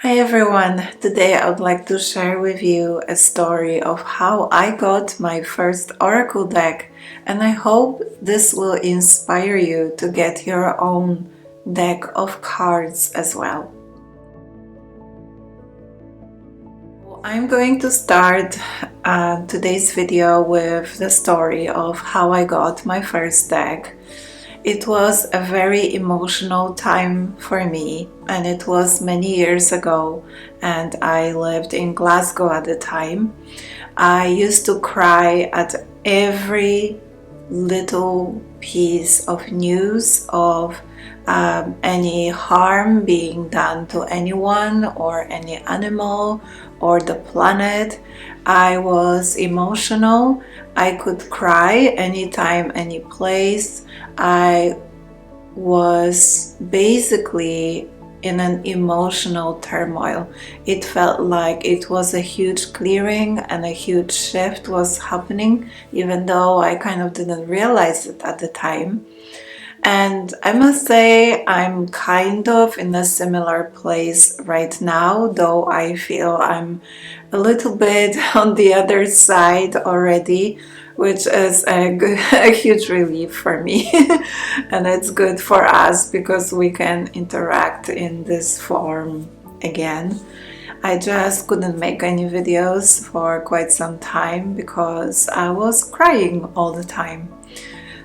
Hi everyone, today I would like to share with you a story of how I got my first oracle deck, and I hope this will inspire you to get your own deck of cards as well. I'm going to start today's video with the story of how I got my first deck. It was a very emotional time for me, and it was many years ago, and I lived in Glasgow at the time. I used to cry at every little piece of news of any harm being done to anyone or any animal or the planet. I was emotional. I could cry anytime, any place. I was basically in an emotional turmoil. It felt like it was a huge clearing and a huge shift was happening, even though I kind of didn't realize it at the time. And I must say I'm kind of in a similar place right now, though I feel I'm a little bit on the other side already, which is a huge relief for me. And it's good for us because we can interact in this form again. I just couldn't make any videos for quite some time because I was crying all the time.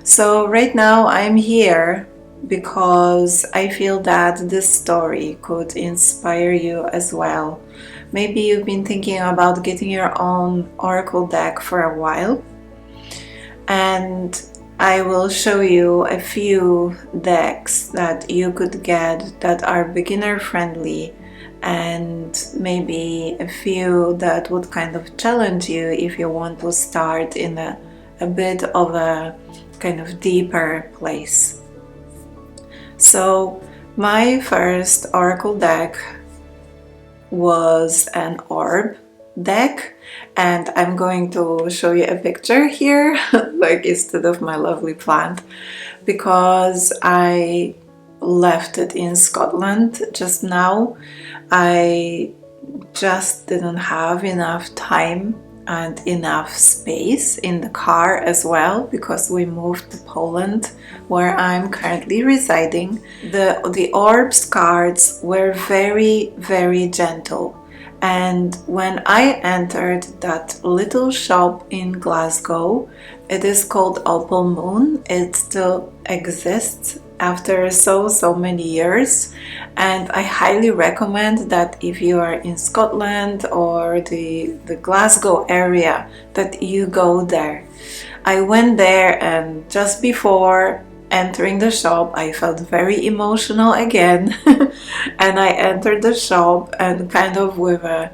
So right now I'm here because I feel that this story could inspire you as well. Maybe you've been thinking about getting your own oracle deck for a while, and I will show you a few decks that you could get that are beginner friendly, and maybe a few that would kind of challenge you if you want to start in a bit of a kind of deeper place. So my first oracle deck was an orb deck, and I'm going to show you a picture here like instead of my lovely plant, because I left it in Scotland just now. I just didn't have enough time and enough space in the car as well, because we moved to Poland, where I'm currently residing. The orbs cards were very, very gentle, and when I entered that little shop in Glasgow, it is called Opal Moon. It still exists after so many years, and I highly recommend that if you are in Scotland or the Glasgow area, that you go there. I went there, and just before entering the shop I felt very emotional again and I entered the shop, and kind of with a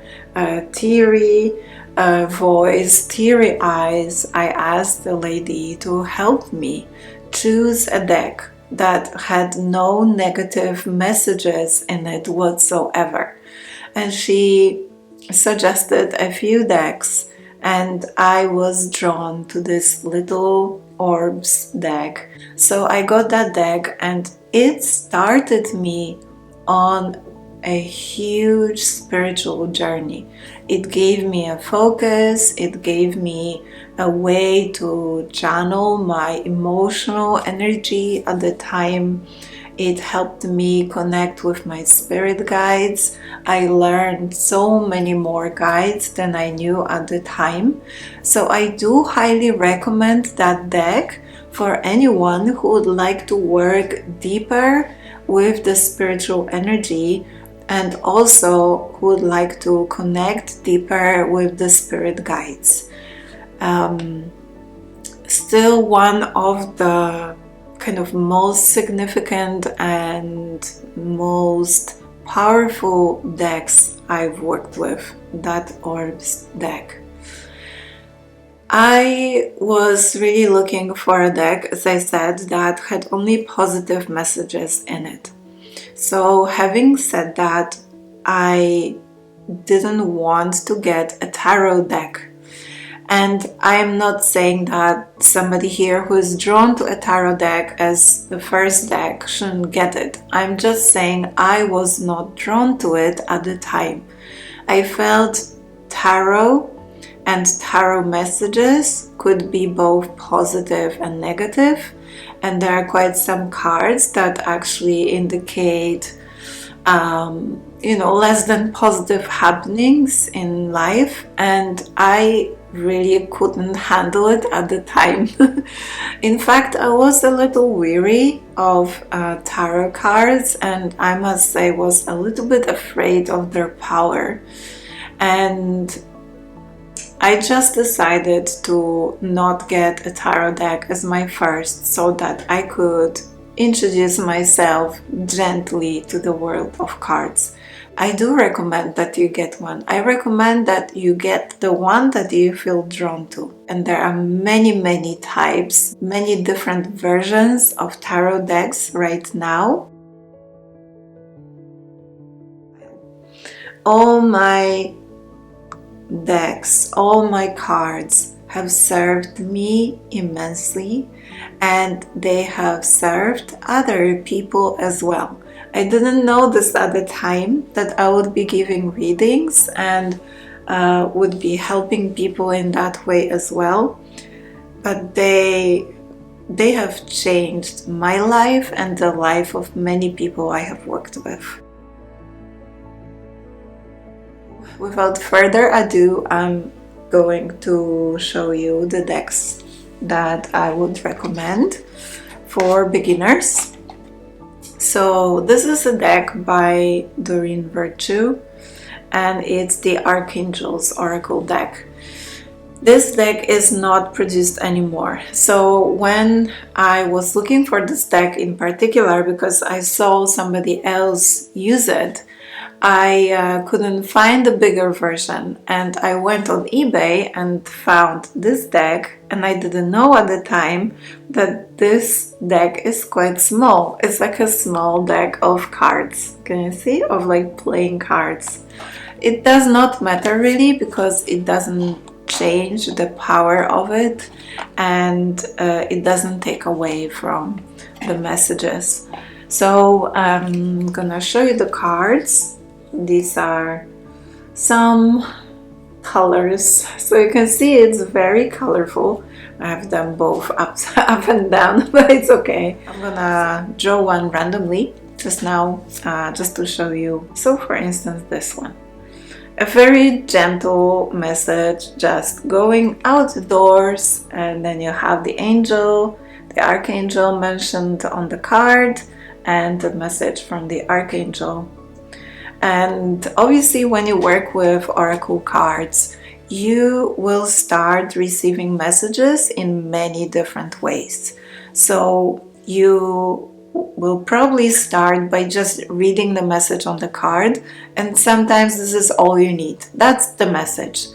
teary voice, teary eyes, I asked the lady to help me choose a deck that had no negative messages in it whatsoever. And she suggested a few decks, and I was drawn to this little orbs deck. So I got that deck, and it started me on a huge spiritual journey. It gave me a focus, it gave me a way to channel my emotional energy at the time. It helped me connect with my spirit guides. I learned so many more guides than I knew at the time. So I do highly recommend that deck for anyone who would like to work deeper with the spiritual energy, and also who would like to connect deeper with the spirit guides. Still one of the kind of most significant and most powerful decks I've worked with, that orbs deck. I was really looking for a deck, as I said, that had only positive messages in it. So having said that, I didn't want to get a tarot deck. And I am not saying that somebody here who is drawn to a tarot deck as the first deck shouldn't get it. I'm just saying I was not drawn to it at the time. I felt tarot and tarot messages could be both positive and negative, and there are quite some cards that actually indicate less than positive happenings in life, and I really couldn't handle it at the time. In fact, I was a little weary of tarot cards, and I must say was a little bit afraid of their power. And I just decided to not get a tarot deck as my first, so that I could introduce myself gently to the world of cards. I do recommend that you get one. I recommend that you get the one that you feel drawn to. And there are many types, many different versions of tarot decks right now. All my decks, all my cards have served me immensely, and they have served other people as well. I didn't know this at the time, that I would be giving readings and would be helping people in that way as well. But they have changed my life and the life of many people I have worked with. Without further ado, I'm going to show you the decks that I would recommend for beginners. So this is a deck by Doreen Virtue, and it's the Archangels Oracle deck. This deck is not produced anymore. So when I was looking for this deck in particular, because I saw somebody else use it, I couldn't find a bigger version, and I went on eBay and found this deck, and I didn't know at the time that this deck is quite small. It's like a small deck of cards. Can you see? Of like playing cards. It does not matter really, because it doesn't change the power of it, and it doesn't take away from the messages. So I'm gonna show you the cards. These are some colors, so you can see it's very colorful. I have them both up and down, but it's okay. I'm gonna draw one randomly just now, just to show you. So for instance, this one, a very gentle message, just going outdoors, and then you have the angel, the archangel mentioned on the card, and the message from the archangel. And obviously when you work with oracle cards, you will start receiving messages in many different ways. So you will probably start by just reading the message on the card, and sometimes this is all you need. That's the message.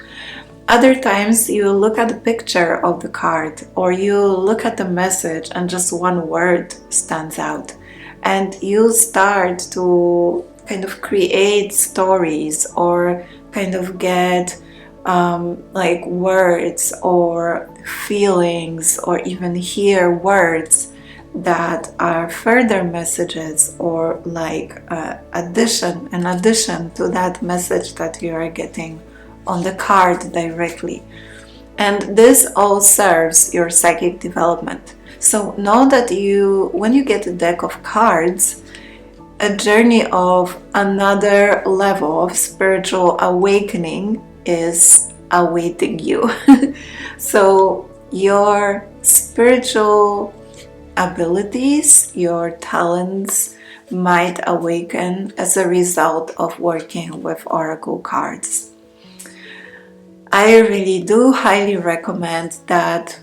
Other times you look at the picture of the card, or you look at the message and just one word stands out, and you start to kind of create stories, or kind of get like words or feelings, or even hear words that are further messages, or like an addition to that message that you are getting on the card directly. And this all serves your psychic development. So know that when you get a deck of cards, a journey of another level of spiritual awakening is awaiting you. So your spiritual abilities, your talents might awaken as a result of working with oracle cards. I really do highly recommend that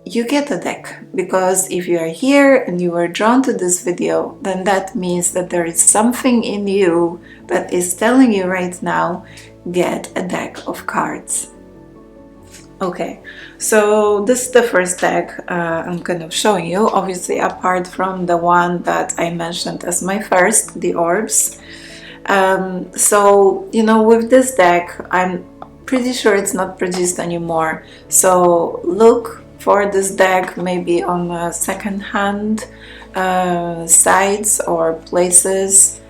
you get a deck, because if you are here and you are drawn to this video, then that means that there is something in you that is telling you right now, get a deck of cards. Okay, so this is the first deck I'm kind of showing you, obviously apart from the one that I mentioned as my first, the orbs. So, with this deck, I'm pretty sure it's not produced anymore. So look for this deck maybe on second-hand sites or places.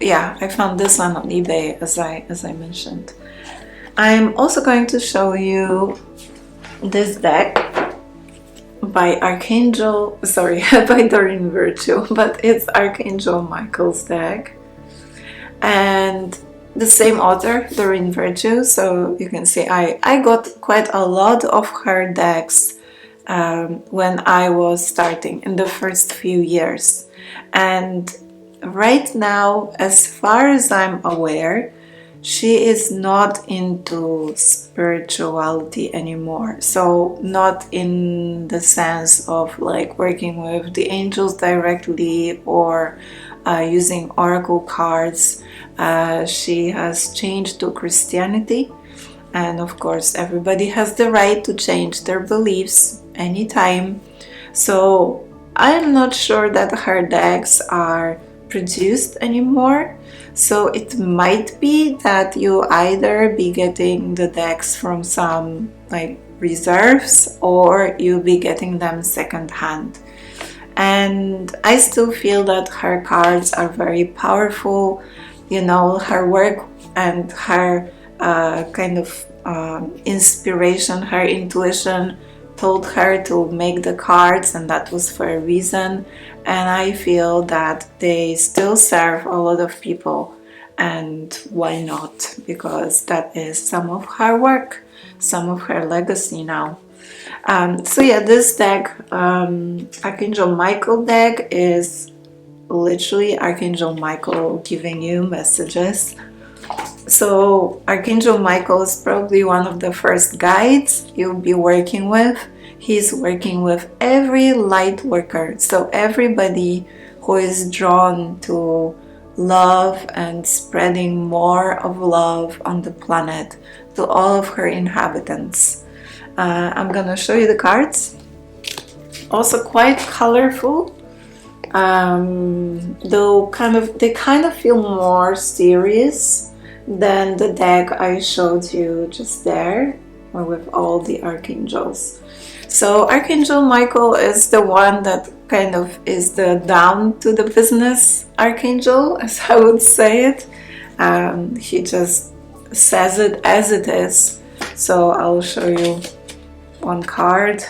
Yeah, I found this one on eBay, as I mentioned. I'm also going to show you this deck by Archangel, sorry, by Doreen Virtue, but it's Archangel Michael's deck. And the same author, Doreen Virtue, so you can see I got quite a lot of her decks when I was starting in the first few years. And right now, as far as I'm aware, she is not into spirituality anymore. So not in the sense of like working with the angels directly or using oracle cards. She has changed to Christianity, and of course everybody has the right to change their beliefs anytime. So I'm not sure that her decks are produced anymore. So it might be that you either be getting the decks from some like reserves, or you'll be getting them secondhand. And I still feel that her cards are very powerful. You know, her work and her kind of inspiration, her intuition told her to make the cards, and that was for a reason. And I feel that they still serve a lot of people, and why not? Because that is some of her work, some of her legacy now. So yeah, this deck, Archangel Michael deck, is literally Archangel Michael giving you messages. So Archangel Michael is probably one of the first guides you'll be working with. He's working with every light worker, so everybody who is drawn to love and spreading more of love on the planet to all of her inhabitants. I'm gonna show you the cards. Also quite colorful, though they kind of feel more serious than the deck I showed you just there, or with all the archangels. So Archangel Michael is the one that kind of is the down to the business archangel, as I would say it. He just says it as it is. So I'll show you one card.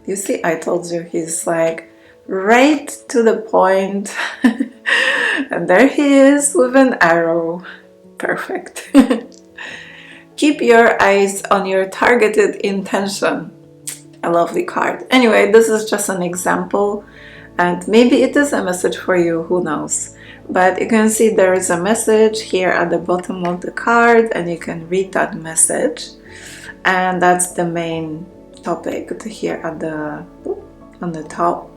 You see, I told you he's like right to the point. And there he is with an arrow. Perfect. Keep your eyes on your targeted intention. A lovely card. Anyway, this is just an example, and maybe it is a message for you, who knows. But you can see there is a message here at the bottom of the card, and you can read that message. And that's the main topic here at on the top.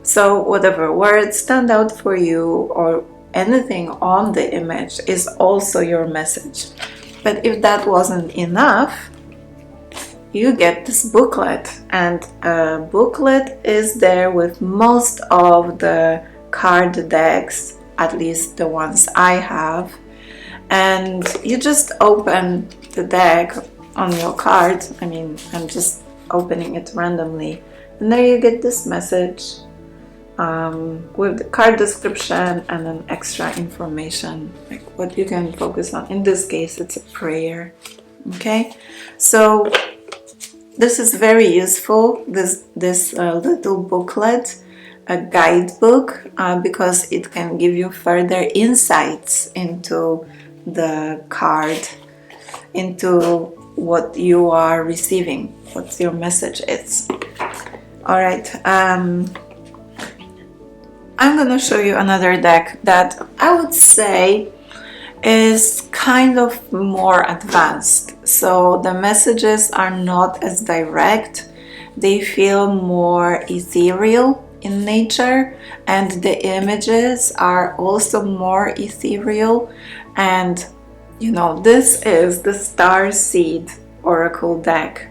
So whatever words stand out for you, or anything on the image, is also your message. But if that wasn't enough, you get this booklet, and a booklet is there with most of the card decks, at least the ones I have, and you just open the deck on your card. I mean, I'm just opening it randomly, and there you get this message with the card description and then extra information, like what you can focus on. In this case, it's a prayer. Okay, so this is very useful, this little booklet, a guidebook, because it can give you further insights into the card, into what you are receiving, what your message is. Alright, I'm gonna show you another deck that I would say is kind of more advanced. So the messages are not as direct, they feel more ethereal in nature, and the images are also more ethereal. And you know, this is the Starseed Oracle deck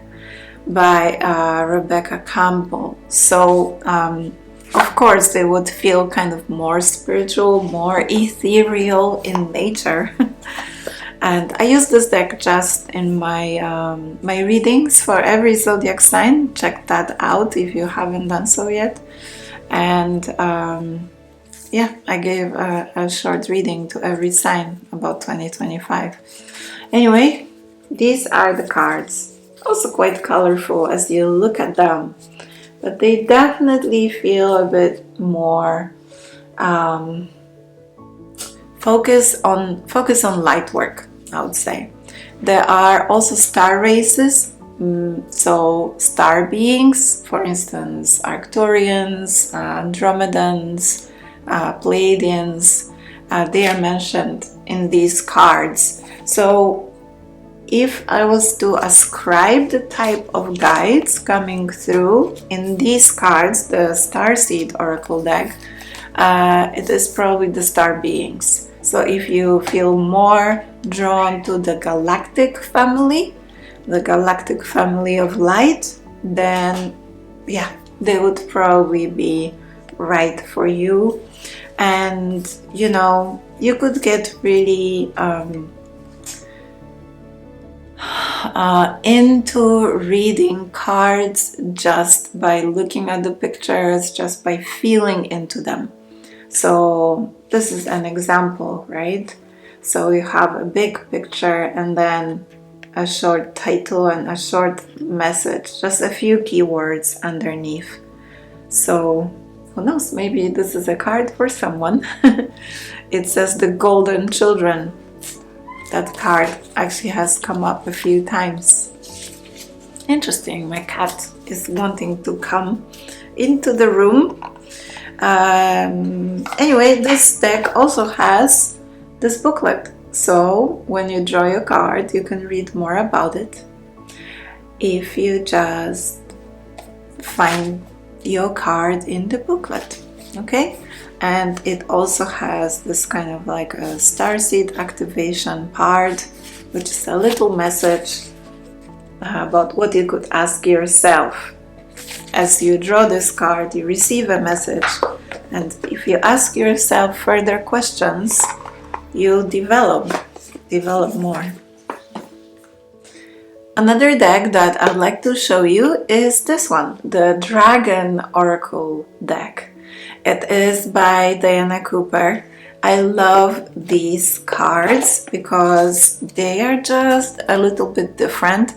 by Rebecca Campbell. So of course they would feel kind of more spiritual, more ethereal in nature. And I use this deck just in my my readings for every zodiac sign. Check that out if you haven't done so yet. And yeah, I gave a short reading to every sign about 2025. Anyway, these are the cards. Also quite colorful as you look at them, but they definitely feel a bit more focus on light work, I would say. There are also star races, so star beings, for instance, Arcturians, Andromedans, Pleiadians, they are mentioned in these cards. So if I was to ascribe the type of guides coming through in these cards, the Starseed Oracle deck, it is probably the star beings. So if you feel more drawn to the galactic family of light, then yeah, they would probably be right for you. And you know, you could get really into reading cards just by looking at the pictures, just by feeling into them. So this is an example, right? So you have a big picture and then a short title and a short message, just a few keywords underneath. So who knows, maybe this is a card for someone. It says the Golden Children. That card actually has come up a few times. Interesting, my cat is wanting to come into the room. Anyway, this deck also has this booklet. So when you draw your card, you can read more about it. If you just find your card in the booklet, okay? And it also has this kind of like a starseed activation part, which is a little message about what you could ask yourself. As you draw this card, you receive a message, and if you ask yourself further questions, you develop more. Another deck that I'd like to show you is this one, the Dragon Oracle deck. It is by Diana Cooper. I love these cards because they are just a little bit different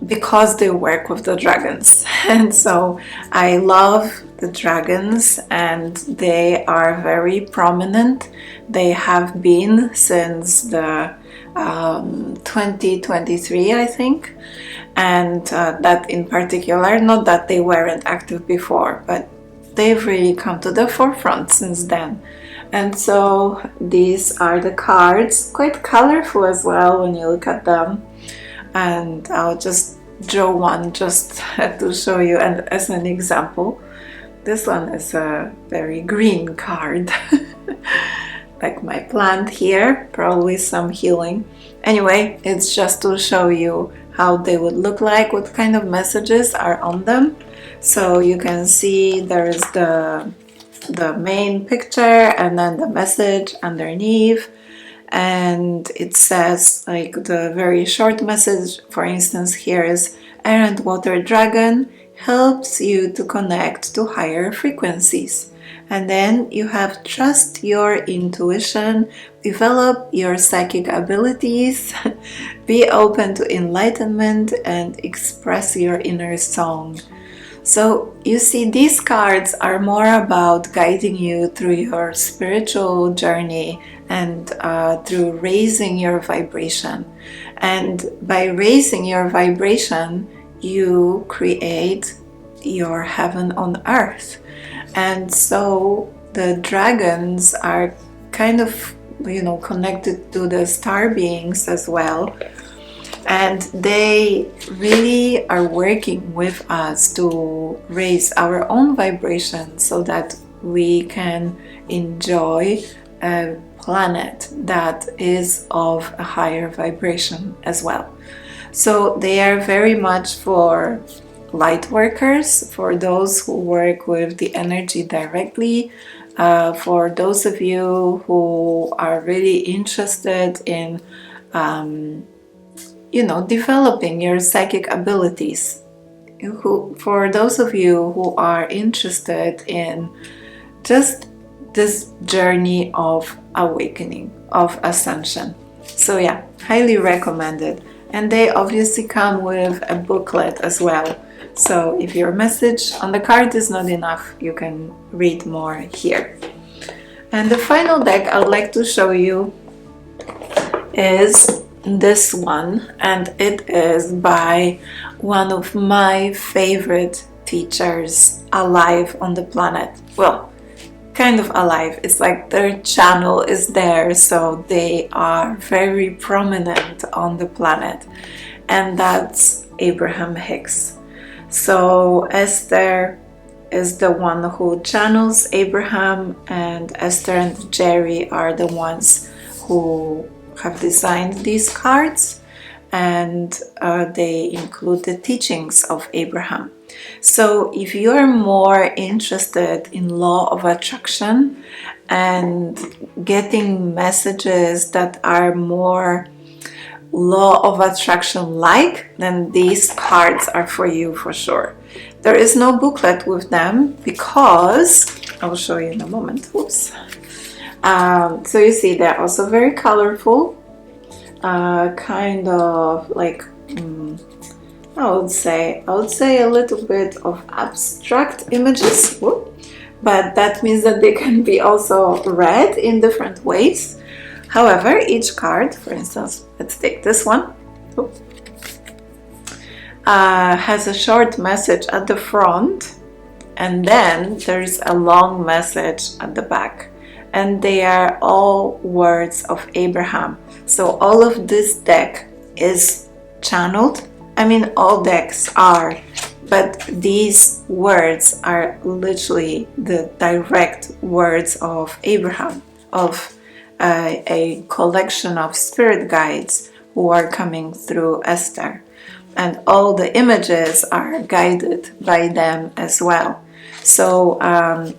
because they work with the dragons. And so I love the dragons, and they are very prominent. They have been since the 2023, I think. And that in particular, not that they weren't active before, but they've really come to the forefront since then. And so these are the cards, quite colorful as well when you look at them. And I'll just draw one just to show you, and as an example. This one is a very green card, like my plant here, probably some healing. Anyway, it's just to show you how they would look like, what kind of messages are on them. So you can see there's the main picture and then the message underneath, and it says, like, the very short message, for instance, here is Errant Water Dragon helps you to connect to higher frequencies. And then you have trust your intuition, develop your psychic abilities, be open to enlightenment, and express your inner song. So you see, these cards are more about guiding you through your spiritual journey and through raising your vibration. And by raising your vibration, you create your heaven on earth. And so the dragons are kind of, you know, connected to the star beings as well. And they really are working with us to raise our own vibration so that we can enjoy a planet that is of a higher vibration as well. So they are very much for light workers, for those who work with the energy directly, For those of you who are really interested in, developing your psychic abilities, for those of you who are interested in just this journey of awakening, of ascension. So yeah, highly recommended. And they obviously come with a booklet as well. So if your message on the card is not enough, you can read more here. And the final deck I would like to show you is this one, and it is by one of my favorite teachers alive on the planet. Well, kind of alive. It's like their channel is there, so they are very prominent on the planet, and that's Abraham Hicks. So Esther is the one who channels Abraham, and Esther and Jerry are the ones who have designed these cards, and they include the teachings of Abraham. So if you're more interested in law of attraction and getting messages that are more law of attraction like, then these cards are for you for sure. There is no booklet with them because I'll show you in a moment. Oops. So you see they're also very colorful, kind of like I would say a little bit of abstract images, but that means that they can be also read in different ways. However, each card, for instance, let's take this one, has a short message at the front, and then there's a long message at the back, and they are all words of Abraham. So all of this deck is channeled. I mean, all decks are, but these words are literally the direct words of Abraham, of a collection of spirit guides who are coming through Esther. And all the images are guided by them as well. So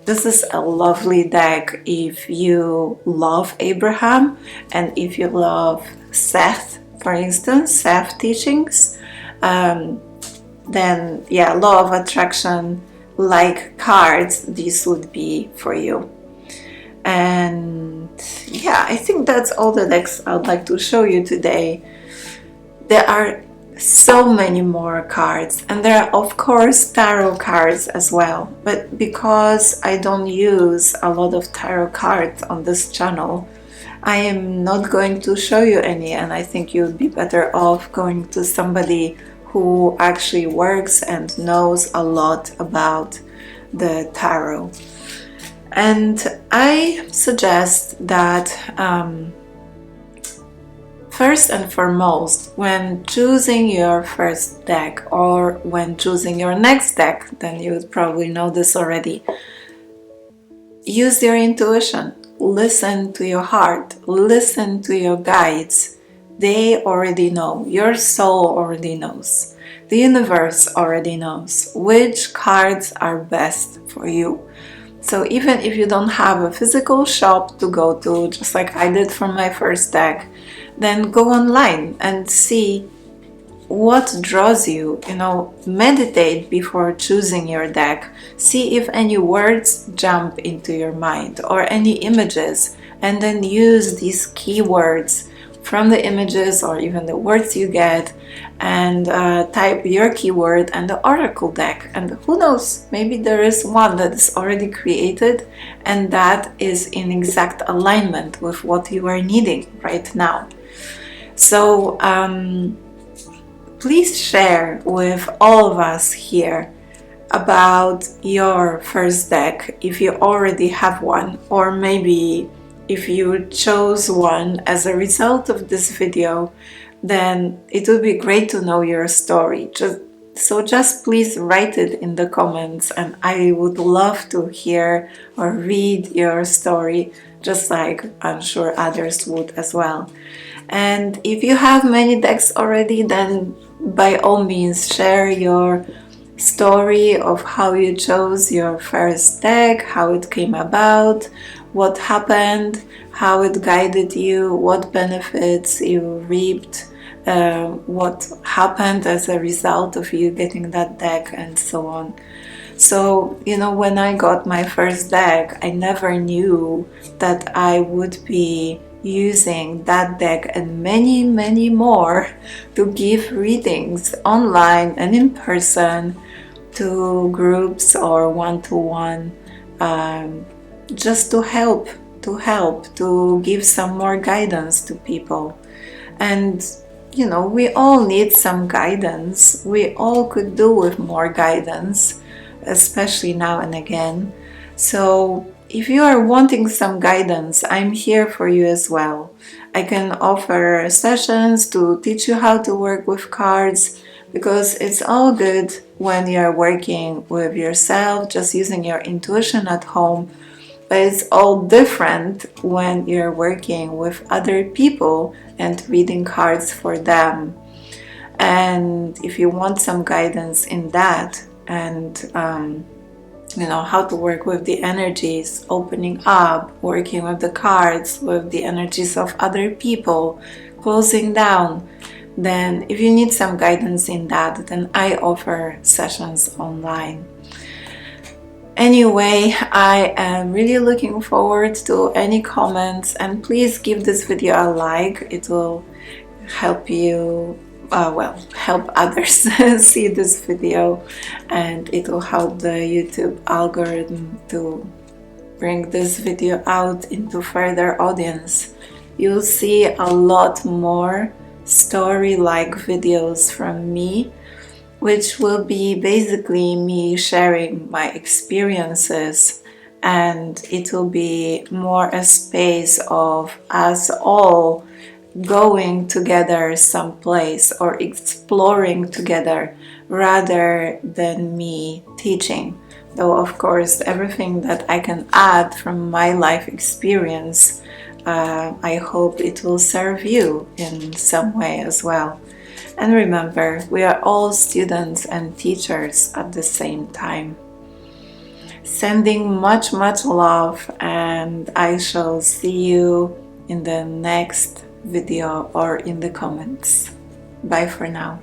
this is a lovely deck if you love Abraham, and if you love Seth, for instance, Seth teachings, then yeah, law of attraction like cards, these would be for you. And yeah, I think that's all the decks I would like to show you today. There are so many more cards, and there are of course tarot cards as well, but because I don't use a lot of tarot cards on this channel, I am not going to show you any, and I think you'd be better off going to somebody who actually works and knows a lot about the tarot. And I suggest that first and foremost, when choosing your first deck or when choosing your next deck, then you would probably know this already, use your intuition, listen to your heart, listen to your guides. They already know, your soul already knows, the universe already knows which cards are best for you. So even if you don't have a physical shop to go to, just like I did for my first deck, then go online and see what draws you. Meditate before choosing your deck. See if any words jump into your mind or any images, and then use these keywords from the images or even the words you get, and type your keyword and the oracle deck, and who knows, maybe there is one that is already created and that is in exact alignment with what you are needing right now. So please share with all of us here about your first deck if you already have one, or maybe if you chose one as a result of this video, then it would be great to know your story. Just please write it in the comments, and I would love to hear or read your story, just like I'm sure others would as well. And if you have many decks already, then by all means share your story of how you chose your first deck, how it came about, what happened, how it guided you, what benefits you reaped, what happened as a result of you getting that deck, and so on. So, when I got my first deck, I never knew that I would be using that deck and many, many more to give readings online and in person, to groups or one-to-one, just to help, to give some more guidance to people. And we all need some guidance. We all could do with more guidance, especially now and again. So if you are wanting some guidance, I'm here for you as well. I can offer sessions to teach you how to work with cards, because it's all good when you're working with yourself, just using your intuition at home. But it's all different when you're working with other people and reading cards for them. And if you want some guidance in that, and how to work with the energies, opening up, working with the cards, with the energies of other people, closing down, then if you need some guidance in that, then I offer sessions online. Anyway, I am really looking forward to any comments, and please give this video a like. It will help you, help others see this video, and it will help the YouTube algorithm to bring this video out into further audience. You'll see a lot more story-like videos from me, which will be basically me sharing my experiences, and it will be more a space of us all going together someplace or exploring together, rather than me teaching. Though of course everything that I can add from my life experience, I hope it will serve you in some way as well. And remember, we are all students and teachers at the same time. Sending much, much love, and I shall see you in the next video or in the comments. Bye for now.